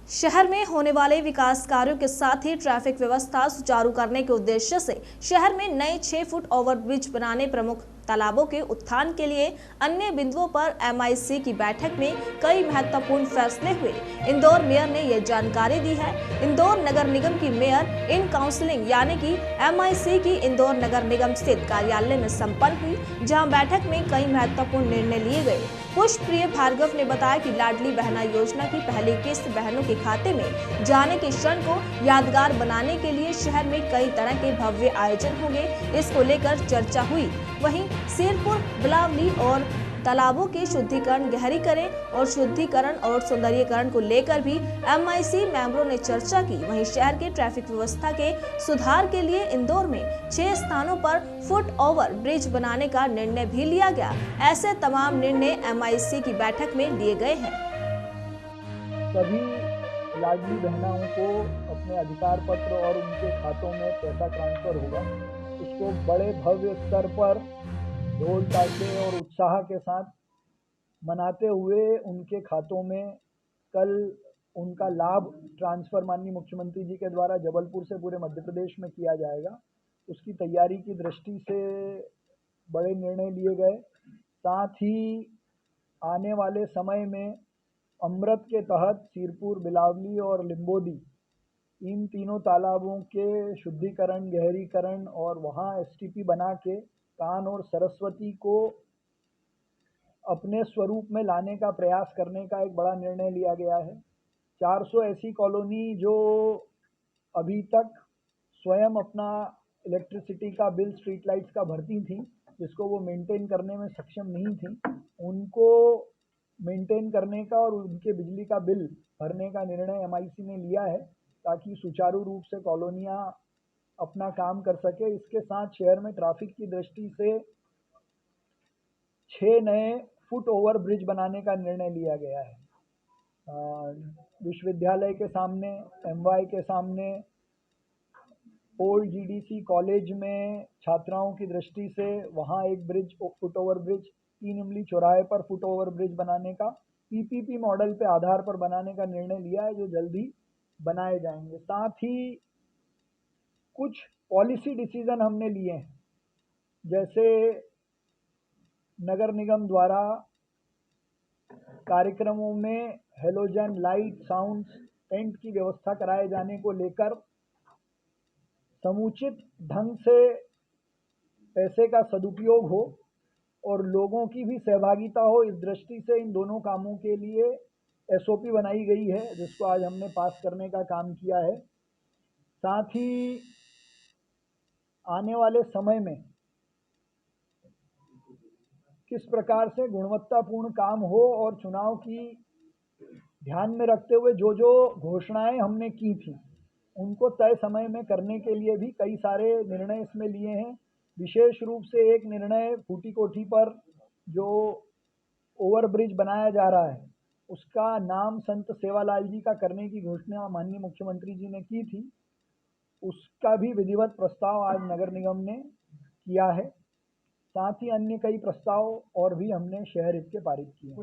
शहर में होने वाले विकास कार्यों के साथ ही ट्रैफिक व्यवस्था सुचारू करने के उद्देश्य से शहर में नए 6 फुट ओवरब्रिज बनाने, प्रमुख तालाबों के उत्थान के लिए अन्य बिंदुओं पर एमआईसी की बैठक में कई महत्वपूर्ण फैसले हुए। इंदौर मेयर ने यह जानकारी दी है। इंदौर नगर निगम की मेयर इन काउंसिलिंग यानी कि एमआईसी की इंदौर नगर निगम स्थित कार्यालय में संपन्न हुई, जहां बैठक में कई महत्वपूर्ण निर्णय लिए गए। पुष्पप्रिय भार्गव ने बताया कि लाडली बहना योजना की पहली किस्त बहनों के खाते में जाने के क्षण को यादगार बनाने के लिए शहर में कई तरह के भव्य आयोजन होंगे। इसको लेकर चर्चा हुई। वहीं सिरपुर, बिलावली और तालाबों के शुद्धिकरण, गहरीकरण और शुद्धिकरण और सौंदर्यीकरण को लेकर भी एमआईसी मेंबरों ने चर्चा की। वहीं शहर के ट्रैफिक व्यवस्था के सुधार के लिए इंदौर में 6 स्थानों पर फुट ओवर ब्रिज बनाने का निर्णय भी लिया गया। ऐसे तमाम निर्णय एमआईसी की बैठक में लिए गए हैं। सभी लाडली बहनाओं को अपने अधिकार पत्र और उनके खातों में पैसा ट्रांसफर होगा। उसको बड़े भव्य स्तर पर ढोल ताशे और उत्साह के साथ मनाते हुए उनके खातों में कल उनका लाभ ट्रांसफर माननीय मुख्यमंत्री जी के द्वारा जबलपुर से पूरे मध्य प्रदेश में किया जाएगा। उसकी तैयारी की दृष्टि से बड़े निर्णय लिए गए। साथ ही आने वाले समय में अमृत के तहत सिरपुर, बिलावली और लिंबोदी इन तीनों तालाबों के शुद्धिकरण, गहरीकरण और वहाँ एसटीपी बना के कान और सरस्वती को अपने स्वरूप में लाने का प्रयास करने का एक बड़ा निर्णय लिया गया है। 400 ऐसी कॉलोनी जो अभी तक स्वयं अपना इलेक्ट्रिसिटी का बिल, स्ट्रीट लाइट्स का भरती थी, जिसको वो मेंटेन करने में सक्षम नहीं थी, उनको मेंटेन करने का और उनके बिजली का बिल भरने का निर्णय एमआईसी ने लिया है, ताकि सुचारू रूप से कॉलोनियाँ अपना काम कर सके। इसके साथ शहर में ट्रैफिक की दृष्टि से 6 नए फुट ओवर ब्रिज बनाने का निर्णय लिया गया है। विश्वविद्यालय के सामने, एमवाई के सामने, ओल्ड जीडीसी कॉलेज में छात्राओं की दृष्टि से वहाँ एक ब्रिज, फुट ओवर ब्रिज, 3 इमली चौराहे पर फुट ओवर ब्रिज बनाने का पीपीपी मॉडल पे आधार पर बनाने का निर्णय लिया है, जो जल्दी बनाए जाएंगे। साथ ही कुछ पॉलिसी डिसीजन हमने लिए हैं, जैसे नगर निगम द्वारा कार्यक्रमों में हेलोजन लाइट, साउंड, टेंट की व्यवस्था कराए जाने को लेकर समुचित ढंग से पैसे का सदुपयोग हो और लोगों की भी सहभागिता हो, इस दृष्टि से इन दोनों कामों के लिए एसओपी बनाई गई है, जिसको आज हमने पास करने का काम किया है। साथ ही आने वाले समय में किस प्रकार से गुणवत्तापूर्ण काम हो और चुनाव की ध्यान में रखते हुए जो जो घोषणाएं हमने की थी, उनको तय समय में करने के लिए भी कई सारे निर्णय इसमें लिए हैं। विशेष रूप से एक निर्णय फूटी कोठी पर जो ओवरब्रिज बनाया जा रहा है, उसका नाम संत सेवालाल जी का करने की घोषणा माननीय मुख्यमंत्री जी ने की थी। उसका भी विधिवत प्रस्ताव आज नगर निगम ने किया है। साथ ही अन्य कई प्रस्ताव और भी हमने शहर हित के पारित किए।